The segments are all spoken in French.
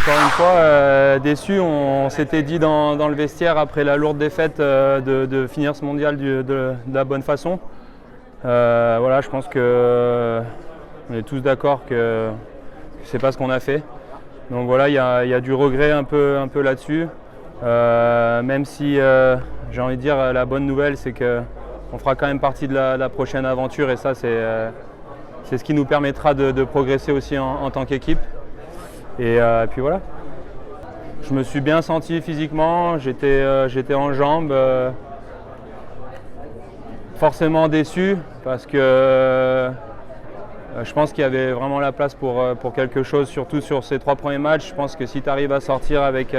Encore une fois, déçu, on s'était dit dans le vestiaire après la lourde défaite de finir ce mondial de la bonne façon. Voilà, je pense qu'on est tous d'accord que c'est pas ce qu'on a fait. Donc voilà, il y a du regret un peu là-dessus. Même si j'ai envie de dire la bonne nouvelle, c'est qu'on fera quand même partie de la prochaine aventure et ça c'est ce qui nous permettra de progresser aussi en tant qu'équipe. Et puis voilà. Je me suis bien senti physiquement, j'étais en jambes, forcément déçu parce que je pense qu'il y avait vraiment la place pour quelque chose, surtout sur ces 3 premiers matchs. Je pense que si tu arrives à sortir avec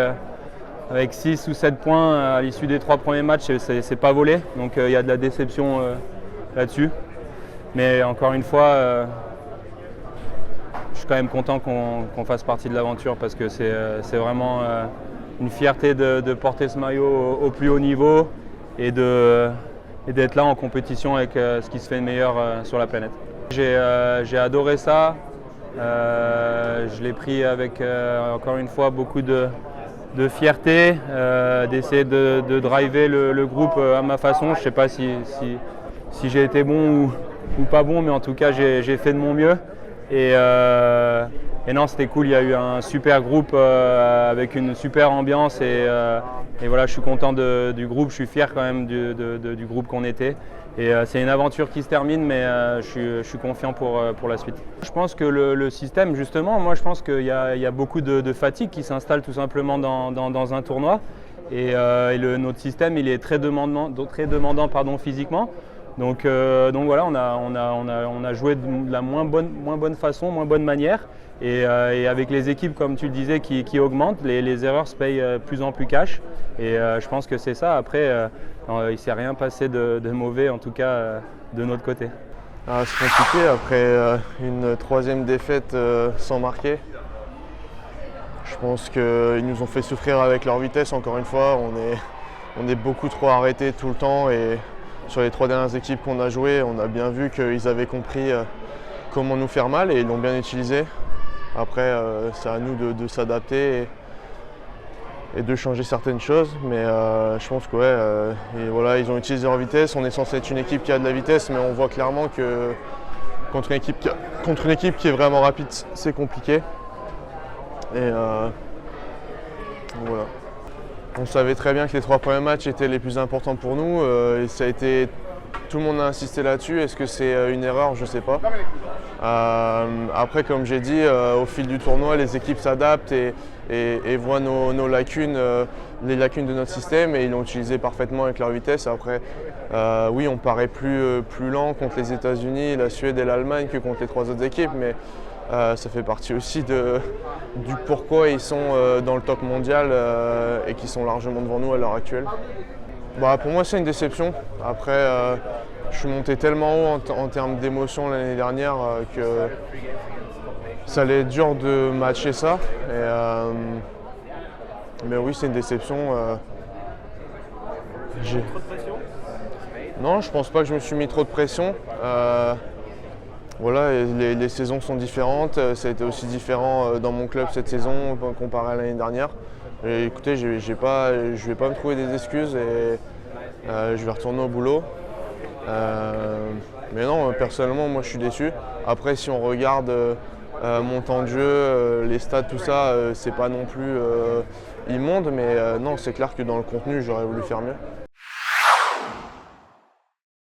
6 ou 7 points à l'issue des 3 premiers matchs, c'est pas volé, donc il y a de la déception là-dessus. Mais encore une fois, je suis quand même content qu'on fasse partie de l'aventure parce que c'est vraiment une fierté de porter ce maillot au plus haut niveau et d'être là en compétition avec ce qui se fait de meilleur sur la planète. J'ai adoré ça, je l'ai pris avec encore une fois beaucoup de fierté, d'essayer de driver le groupe à ma façon. Je ne sais pas si j'ai été bon ou pas bon, mais en tout cas j'ai fait de mon mieux. Et non, c'était cool, il y a eu un super groupe avec une super ambiance et voilà, je suis content du groupe, je suis fier quand même du groupe qu'on était. Et c'est une aventure qui se termine, mais je suis confiant pour la suite. Je pense que le système, justement, moi je pense qu'il y a beaucoup de fatigue qui s'installe tout simplement dans un tournoi. Et notre système, il est très demandant physiquement. Donc voilà, on a joué de la moins bonne façon, moins bonne manière. Et avec les équipes, comme tu le disais, qui augmentent, les erreurs se payent plus en plus cash. Et je pense que c'est ça. Après, il ne s'est rien passé de mauvais, en tout cas de notre côté. C'est compliqué après une 3e défaite sans marquer. Je pense qu'ils nous ont fait souffrir avec leur vitesse, encore une fois. On est beaucoup trop arrêtés tout le temps. Et sur les 3 dernières équipes qu'on a jouées, on a bien vu qu'ils avaient compris comment nous faire mal et ils l'ont bien utilisé. Après, c'est à nous de s'adapter et de changer certaines choses. Mais je pense que voilà, ils ont utilisé leur vitesse. On est censé être une équipe qui a de la vitesse, mais on voit clairement que contre une équipe qui est vraiment rapide, c'est compliqué. Et voilà. On savait très bien que les 3 premiers matchs étaient les plus importants pour nous. Et tout le monde a insisté là-dessus. Est-ce que c'est une erreur? Je ne sais pas. Après, comme j'ai dit, au fil du tournoi, les équipes s'adaptent et voient nos lacunes, les lacunes de notre système, et ils l'ont utilisé parfaitement avec leur vitesse. Après, oui, on paraît plus lent contre les États-Unis, la Suède et l'Allemagne que contre les 3 autres équipes, mais ça fait partie aussi du pourquoi ils sont dans le top mondial et qu'ils sont largement devant nous à l'heure actuelle. Pour moi, c'est une déception. Après, je suis monté tellement haut en termes d'émotion l'année dernière que ça allait être dur de matcher ça. Mais oui, c'est une déception. Trop de pression? Non, je pense pas que je me suis mis trop de pression. Voilà, les saisons sont différentes. Ça a été aussi différent dans mon club cette saison comparé à l'année dernière. Et écoutez, je vais pas me trouver des excuses et je vais retourner au boulot. Mais non, personnellement, moi je suis déçu. Après, si on regarde mon temps de jeu, les stats, tout ça, c'est pas non plus immonde, mais non, c'est clair que dans le contenu, j'aurais voulu faire mieux.